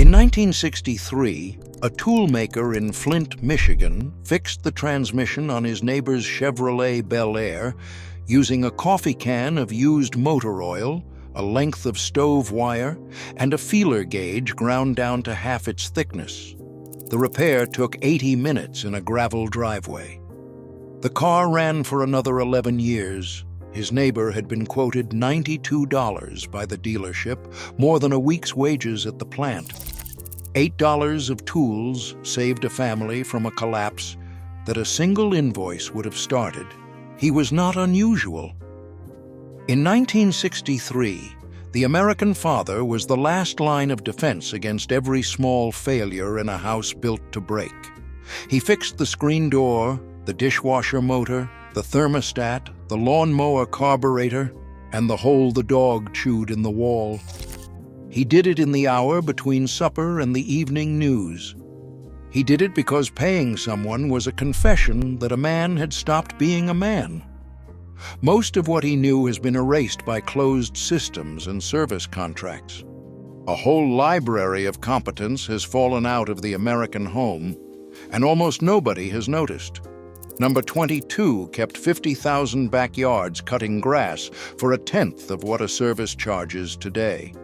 In 1963, a toolmaker in Flint, Michigan, fixed the transmission on his neighbor's Chevrolet Bel Air using a coffee can of used motor oil, a length of stove wire, and a feeler gauge ground down to half its thickness. The repair took 80 minutes in a gravel driveway. The car ran for another 11 years. His neighbor had been quoted $92 by the dealership, more than a week's wages at the plant. $8 of tools saved a family from a collapse that a single invoice would have started. He was not unusual. In 1963, the American father was the last line of defense against every small failure in a house built to break. He fixed the screen door, the dishwasher motor, the thermostat, the lawnmower carburetor, and the hole the dog chewed in the wall. He did it in the hour between supper and the evening news. He did it because paying someone was a confession that a man had stopped being a man. Most of what he knew has been erased by closed systems and service contracts. A whole library of competence has fallen out of the American home, and almost nobody has noticed. Number 22 kept 50,000 backyards cutting grass for a tenth of what a service charges today.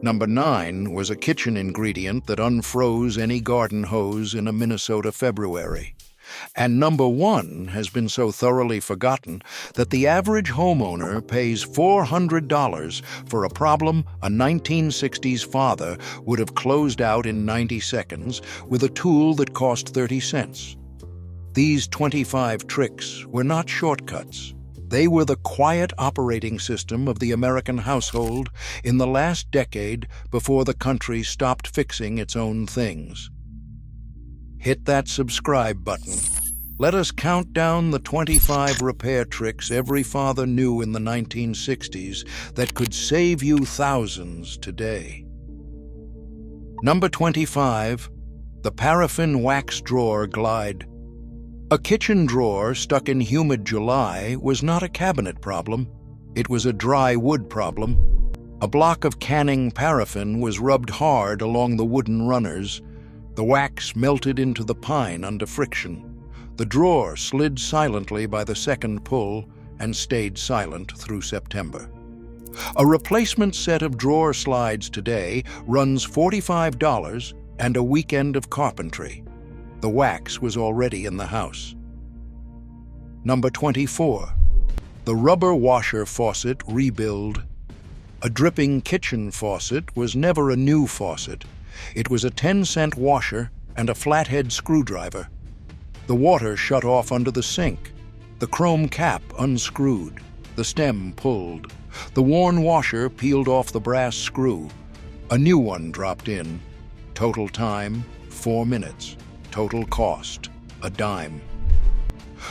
Number 9 was a kitchen ingredient that unfroze any garden hose in a Minnesota February. And number 1 has been so thoroughly forgotten that the average homeowner pays $400 for a problem a 1960s father would have closed out in 90 seconds with a tool that cost 30 cents. These 25 tricks were not shortcuts. They were the quiet operating system of the American household in the last decade before the country stopped fixing its own things. Hit that subscribe button. Let us count down the 25 repair tricks every father knew in the 1960s that could save you thousands today. Number 25, the paraffin wax drawer glide. A kitchen drawer stuck in humid July was not a cabinet problem. It was a dry wood problem. A block of canning paraffin was rubbed hard along the wooden runners. The wax melted into the pine under friction. The drawer slid silently by the second pull and stayed silent through September. A replacement set of drawer slides today runs $45 and a weekend of carpentry. The wax was already in the house. Number 24, the rubber washer faucet rebuild. A dripping kitchen faucet was never a new faucet. It was a 10-cent washer and a flathead screwdriver. The water shut off under the sink. The chrome cap unscrewed. The stem pulled. The worn washer peeled off the brass screw. A new one dropped in. Total time, 4 minutes. Total cost, a dime.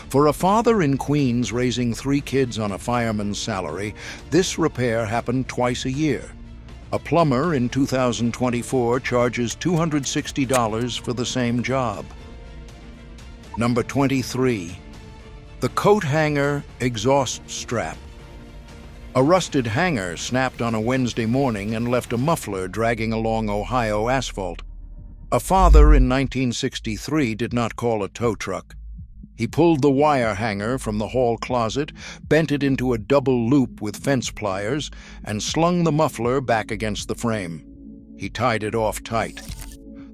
For a father in Queens raising 3 kids on a fireman's salary, this repair happened twice a year. A plumber in 2024 charges $260 for the same job. Number 23, the coat hanger exhaust strap. A rusted hanger snapped on a Wednesday morning and left a muffler dragging along Ohio asphalt. A father in 1963 did not call a tow truck. He pulled the wire hanger from the hall closet, bent it into a double loop with fence pliers, and slung the muffler back against the frame. He tied it off tight.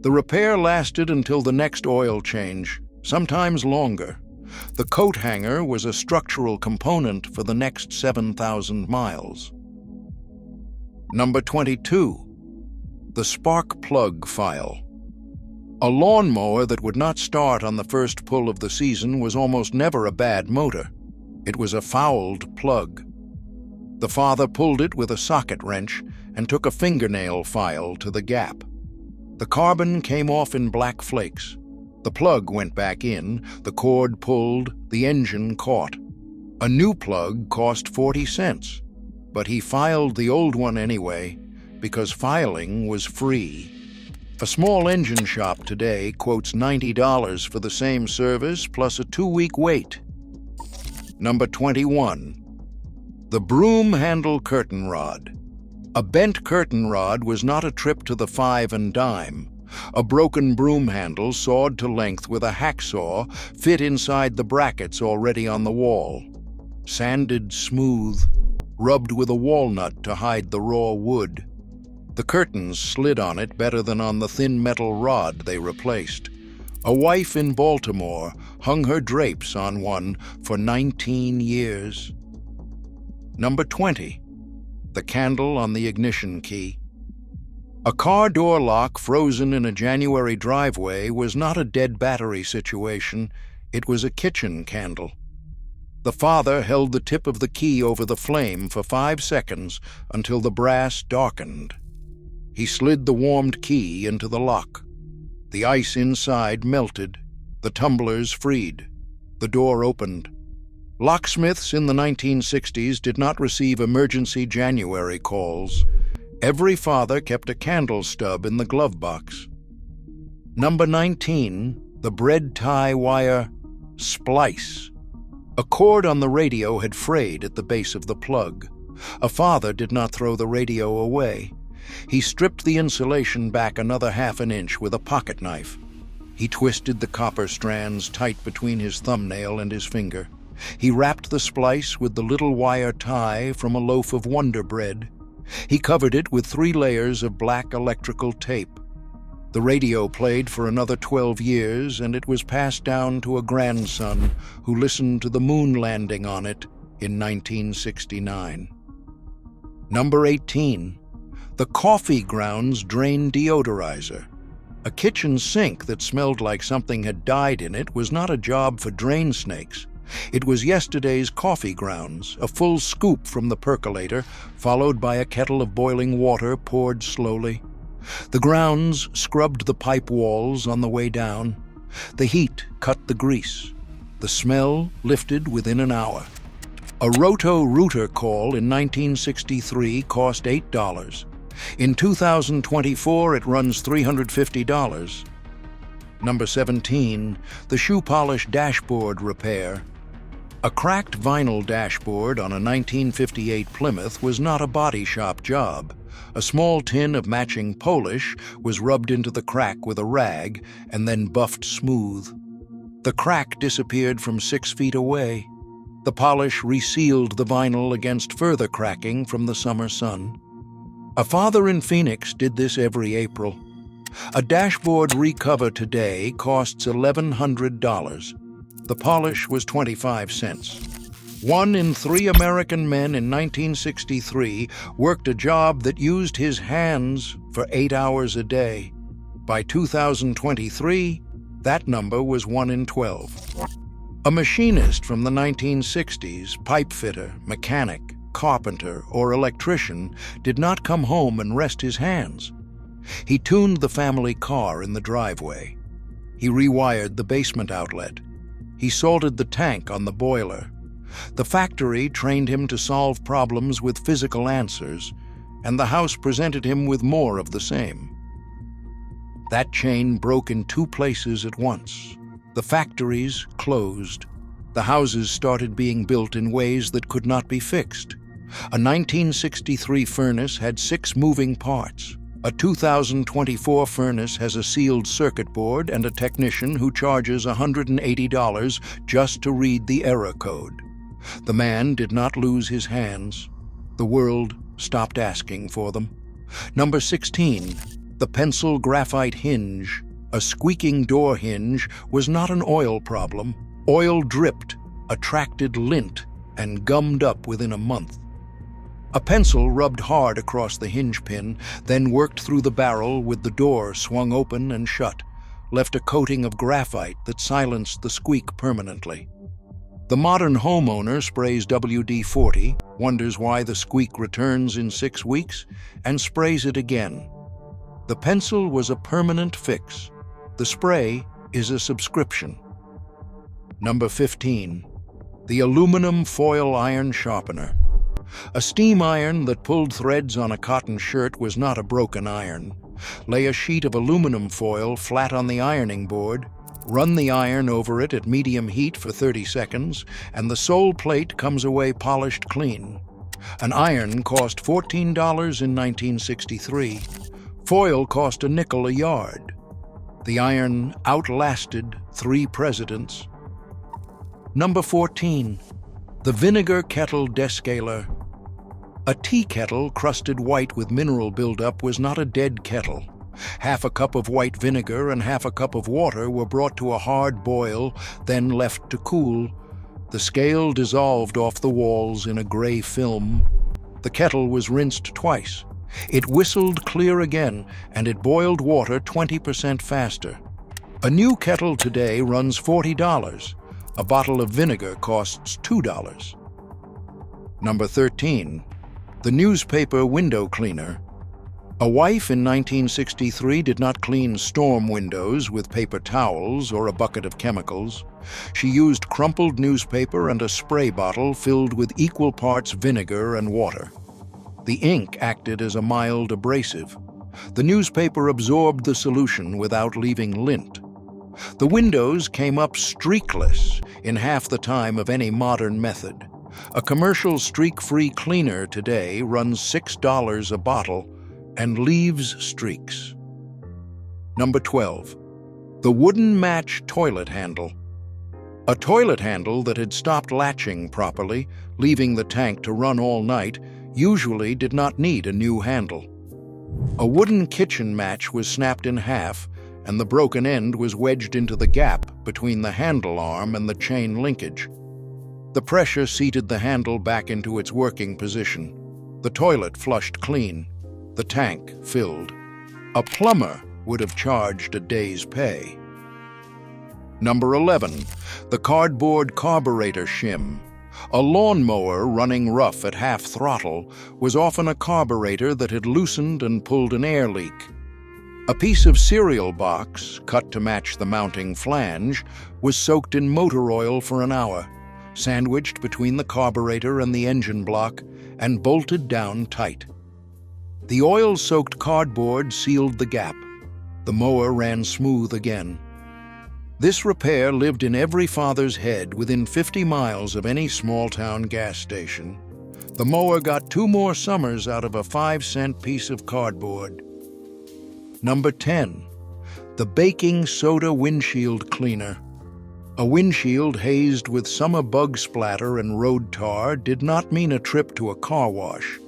The repair lasted until the next oil change, sometimes longer. The coat hanger was a structural component for the next 7,000 miles. Number 22, the spark plug file. A lawnmower that would not start on the first pull of the season was almost never a bad motor. It was a fouled plug. The father pulled it with a socket wrench and took a fingernail file to the gap. The carbon came off in black flakes. The plug went back in, the cord pulled, the engine caught. A new plug cost 40 cents, but he filed the old one anyway because filing was free. A small engine shop today quotes $90 for the same service plus a 2-week wait. Number 21, the broom handle curtain rod. A bent curtain rod was not a trip to the five and dime. A broken broom handle sawed to length with a hacksaw fit inside the brackets already on the wall. Sanded smooth, rubbed with a walnut to hide the raw wood. The curtains slid on it better than on the thin metal rod they replaced. A wife in Baltimore hung her drapes on one for 19 years. Number 20. The candle on the ignition key. A car door lock frozen in a January driveway was not a dead battery situation, it was a kitchen candle. The father held the tip of the key over the flame for 5 seconds until the brass darkened. He slid the warmed key into the lock. The ice inside melted, the tumblers freed. The door opened. Locksmiths in the 1960s did not receive emergency January calls. Every father kept a candle stub in the glove box. Number 19, the bread tie wire splice. A cord on the radio had frayed at the base of the plug. A father did not throw the radio away. He stripped the insulation back another half an inch with a pocket knife. He twisted the copper strands tight between his thumbnail and his finger. He wrapped the splice with the little wire tie from a loaf of Wonder Bread. He covered it with 3 layers of black electrical tape. The radio played for another 12 years, and it was passed down to a grandson who listened to the moon landing on it in 1969. Number 18. The coffee grounds drain deodorizer. A kitchen sink that smelled like something had died in it was not a job for drain snakes. It was yesterday's coffee grounds, a full scoop from the percolator, followed by a kettle of boiling water poured slowly. The grounds scrubbed the pipe walls on the way down. The heat cut the grease. The smell lifted within an hour. A roto-rooter call in 1963 cost $8. In 2024, it runs $350. Number 17, the shoe polish dashboard repair. A cracked vinyl dashboard on a 1958 Plymouth was not a body shop job. A small tin of matching polish was rubbed into the crack with a rag and then buffed smooth. The crack disappeared from 6 feet away. The polish resealed the vinyl against further cracking from the summer sun. A father in Phoenix did this every April. A dashboard recover today costs $1,100. The polish was 25 cents. 1 in 3 American men in 1963 worked a job that used his hands for 8 hours a day. By 2023, that number was 1 in 12. A machinist from the 1960s, pipe fitter, mechanic, carpenter, or electrician, did not come home and rest his hands. He tuned the family car in the driveway. He rewired the basement outlet. He salted the tank on the boiler. The factory trained him to solve problems with physical answers, and the house presented him with more of the same. That chain broke in 2 places at once. The factories closed. The houses started being built in ways that could not be fixed. A 1963 furnace had 6 moving parts. A 2024 furnace has a sealed circuit board and a technician who charges $180 just to read the error code. The man did not lose his hands. The world stopped asking for them. Number 16, the pencil graphite hinge. A squeaking door hinge was not an oil problem. Oil dripped, attracted lint, and gummed up within a month. A pencil rubbed hard across the hinge pin, then worked through the barrel with the door swung open and shut, left a coating of graphite that silenced the squeak permanently. The modern homeowner sprays WD-40, wonders why the squeak returns in 6 weeks, and sprays it again. The pencil was a permanent fix. The spray is a subscription. Number 15, the aluminum foil iron sharpener. A steam iron that pulled threads on a cotton shirt was not a broken iron. Lay a sheet of aluminum foil flat on the ironing board, run the iron over it at medium heat for 30 seconds, and the sole plate comes away polished clean. An iron cost $14 in 1963. Foil cost a nickel a yard. The iron outlasted 3 presidents. Number 14. The vinegar kettle descaler. A tea kettle crusted white with mineral buildup was not a dead kettle. Half a cup of white vinegar and half a cup of water were brought to a hard boil, then left to cool. The scale dissolved off the walls in a gray film. The kettle was rinsed twice. It whistled clear again, and it boiled water 20% faster. A new kettle today runs $40. A bottle of vinegar costs $2. Number 13. The newspaper window cleaner. A wife in 1963 did not clean storm windows with paper towels or a bucket of chemicals. She used crumpled newspaper and a spray bottle filled with equal parts vinegar and water. The ink acted as a mild abrasive. The newspaper absorbed the solution without leaving lint. The windows came up streakless in half the time of any modern method. A commercial streak-free cleaner today runs $6 a bottle and leaves streaks. Number 12. The wooden match toilet handle. A toilet handle that had stopped latching properly, leaving the tank to run all night, usually did not need a new handle. A wooden kitchen match was snapped in half, and the broken end was wedged into the gap between the handle arm and the chain linkage. The pressure seated the handle back into its working position. The toilet flushed clean. The tank filled. A plumber would have charged a day's pay. Number 11. The cardboard carburetor shim. A lawnmower running rough at half throttle was often a carburetor that had loosened and pulled an air leak. A piece of cereal box, cut to match the mounting flange, was soaked in motor oil for an hour, sandwiched between the carburetor and the engine block, and bolted down tight. The oil-soaked cardboard sealed the gap. The mower ran smooth again. This repair lived in every father's head within 50 miles of any small-town gas station. The mower got 2 more summers out of a 5-cent piece of cardboard. Number 10. The baking soda windshield cleaner. A windshield hazed with summer bug splatter and road tar did not mean a trip to a car wash.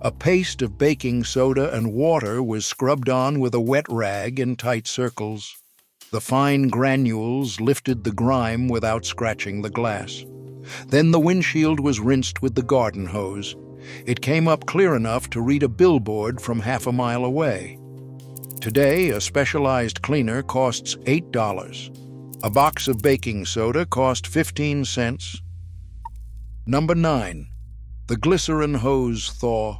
A paste of baking soda and water was scrubbed on with a wet rag in tight circles. The fine granules lifted the grime without scratching the glass. Then the windshield was rinsed with the garden hose. It came up clear enough to read a billboard from half a mile away. Today, a specialized cleaner costs $8. A box of baking soda cost 15 cents. Number 9. The glycerin hose thaw.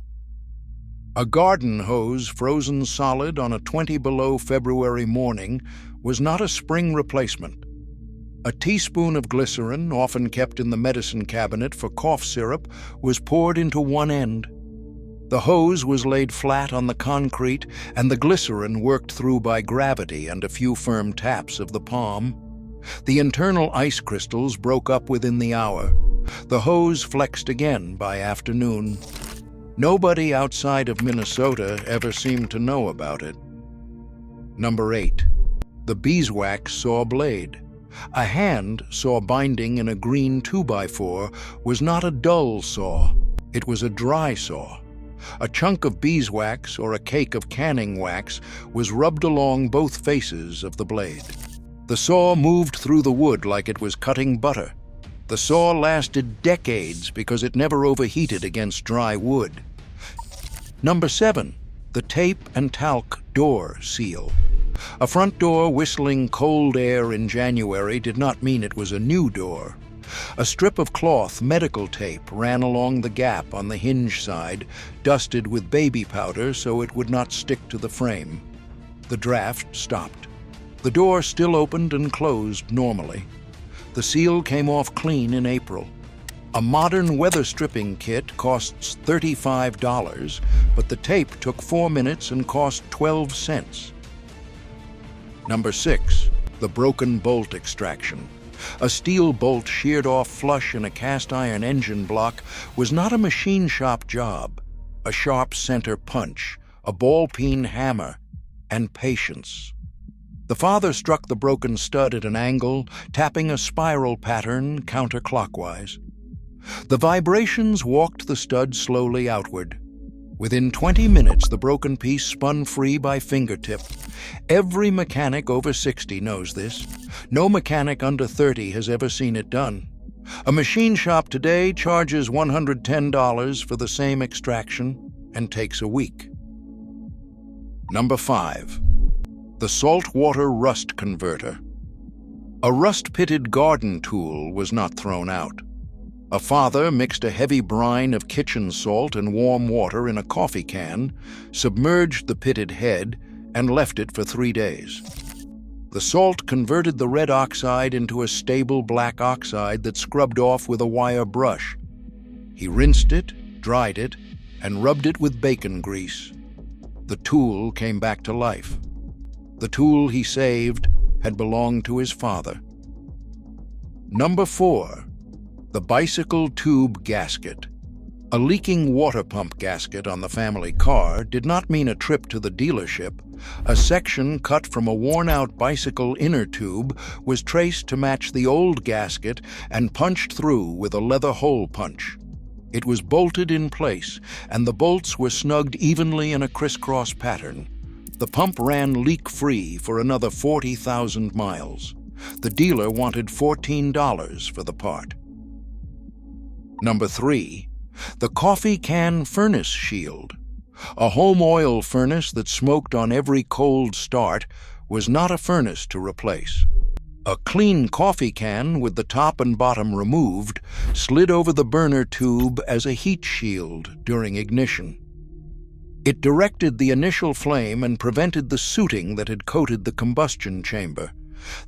A garden hose frozen solid on a 20 below February morning was not a spring replacement. A teaspoon of glycerin, often kept in the medicine cabinet for cough syrup, was poured into one end. The hose was laid flat on the concrete, and the glycerin worked through by gravity and a few firm taps of the palm. The internal ice crystals broke up within the hour. The hose flexed again by afternoon. Nobody outside of Minnesota ever seemed to know about it. Number 8. The beeswax saw blade. A hand saw binding in a green 2x4 was not a dull saw. It was a dry saw. A chunk of beeswax or a cake of canning wax was rubbed along both faces of the blade. The saw moved through the wood like it was cutting butter. The saw lasted decades because it never overheated against dry wood. Number 7. The tape and talc door seal. A front door whistling cold air in January did not mean it was a new door. A strip of cloth medical tape ran along the gap on the hinge side, dusted with baby powder so it would not stick to the frame. The draft stopped. The door still opened and closed normally. The seal came off clean in April. A modern weather stripping kit costs $35, but the tape took 4 minutes and cost 12 cents. Number 6. The broken bolt extraction. A steel bolt sheared off flush in a cast-iron engine block was not a machine shop job. A sharp center punch, a ball-peen hammer, and patience. The father struck the broken stud at an angle, tapping a spiral pattern counterclockwise. The vibrations walked the stud slowly outward. Within 20 minutes, the broken piece spun free by fingertip. Every mechanic over 60 knows this. No mechanic under 30 has ever seen it done. A machine shop today charges $110 for the same extraction and takes a week. Number 5. The saltwater rust converter. A rust-pitted garden tool was not thrown out. A father mixed a heavy brine of kitchen salt and warm water in a coffee can, submerged the pitted head, and left it for 3 days. The salt converted the red oxide into a stable black oxide that scrubbed off with a wire brush. He rinsed it, dried it, and rubbed it with bacon grease. The tool came back to life. The tool he saved had belonged to his father. Number 4. The bicycle tube gasket. A leaking water pump gasket on the family car did not mean a trip to the dealership. A section cut from a worn-out bicycle inner tube was traced to match the old gasket and punched through with a leather hole punch. It was bolted in place, and the bolts were snugged evenly in a crisscross pattern. The pump ran leak-free for another 40,000 miles. The dealer wanted $14 for the part. Number 3. The coffee can furnace shield. A home oil furnace that smoked on every cold start was not a furnace to replace. A clean coffee can with the top and bottom removed slid over the burner tube as a heat shield during ignition. It directed the initial flame and prevented the sooting that had coated the combustion chamber.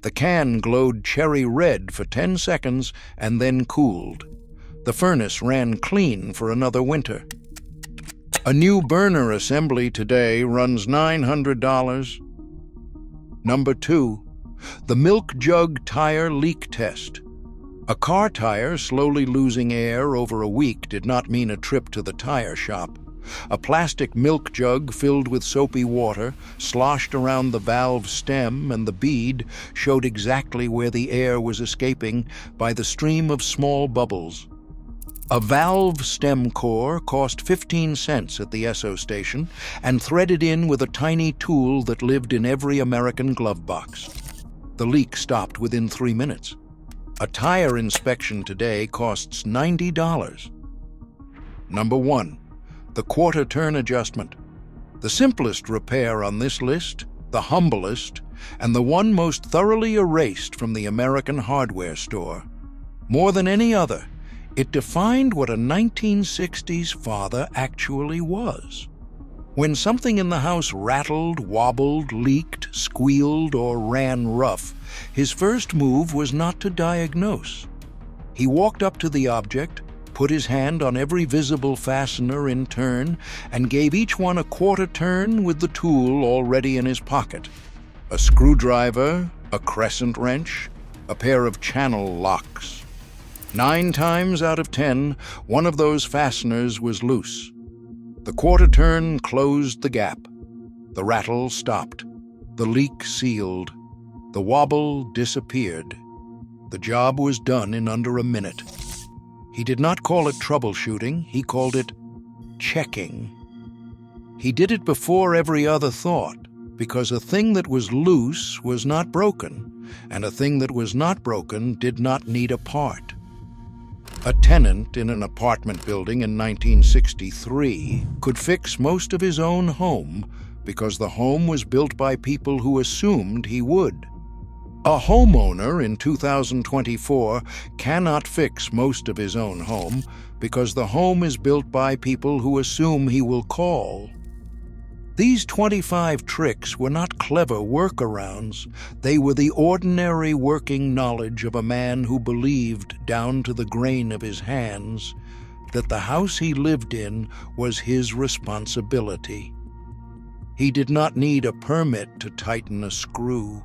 The can glowed cherry red for 10 seconds and then cooled. The furnace ran clean for another winter. A new burner assembly today runs $900. Number 2. The milk jug tire leak test. A car tire slowly losing air over a week did not mean a trip to the tire shop. A plastic milk jug filled with soapy water, sloshed around the valve stem, and the bead showed exactly where the air was escaping by the stream of small bubbles. A valve stem core cost 15 cents at the Esso station and threaded in with a tiny tool that lived in every American glove box. The leak stopped within 3 minutes. A tire inspection today costs $90. Number 1. The quarter turn adjustment. The simplest repair on this list, the humblest, and the one most thoroughly erased from the American hardware store. More than any other, it defined what a 1960s father actually was. When something in the house rattled, wobbled, leaked, squealed, or ran rough, his first move was not to diagnose. He walked up to the object, put his hand on every visible fastener in turn, and gave each one a quarter turn with the tool already in his pocket. A screwdriver, a crescent wrench, a pair of channel locks. 9 times out of 10, one of those fasteners was loose. The quarter turn closed the gap. The rattle stopped. The leak sealed. The wobble disappeared. The job was done in under a minute. He did not call it troubleshooting, he called it checking. He did it before every other thought, because a thing that was loose was not broken, and a thing that was not broken did not need a part. A tenant in an apartment building in 1963 could fix most of his own home because the home was built by people who assumed he would. A homeowner in 2024 cannot fix most of his own home because the home is built by people who assume he will call. These 25 tricks were not clever workarounds. They were the ordinary working knowledge of a man who believed down to the grain of his hands that the house he lived in was his responsibility. He did not need a permit to tighten a screw.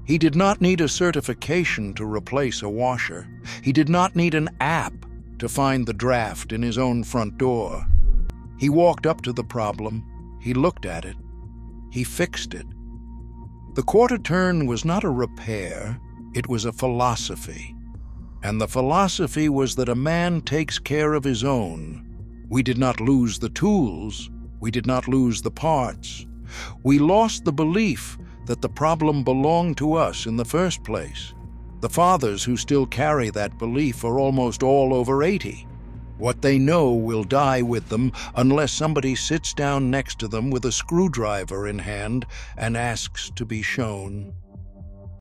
He did not need a certification to replace a washer. He did not need an app to find the draft in his own front door. He walked up to the problem, he looked at it, he fixed it. The quarter turn was not a repair, it was a philosophy. And the philosophy was that a man takes care of his own. We did not lose the tools, we did not lose the parts. We lost the belief that the problem belonged to us in the first place. The fathers who still carry that belief are almost all over 80. What they know will die with them unless somebody sits down next to them with a screwdriver in hand and asks to be shown.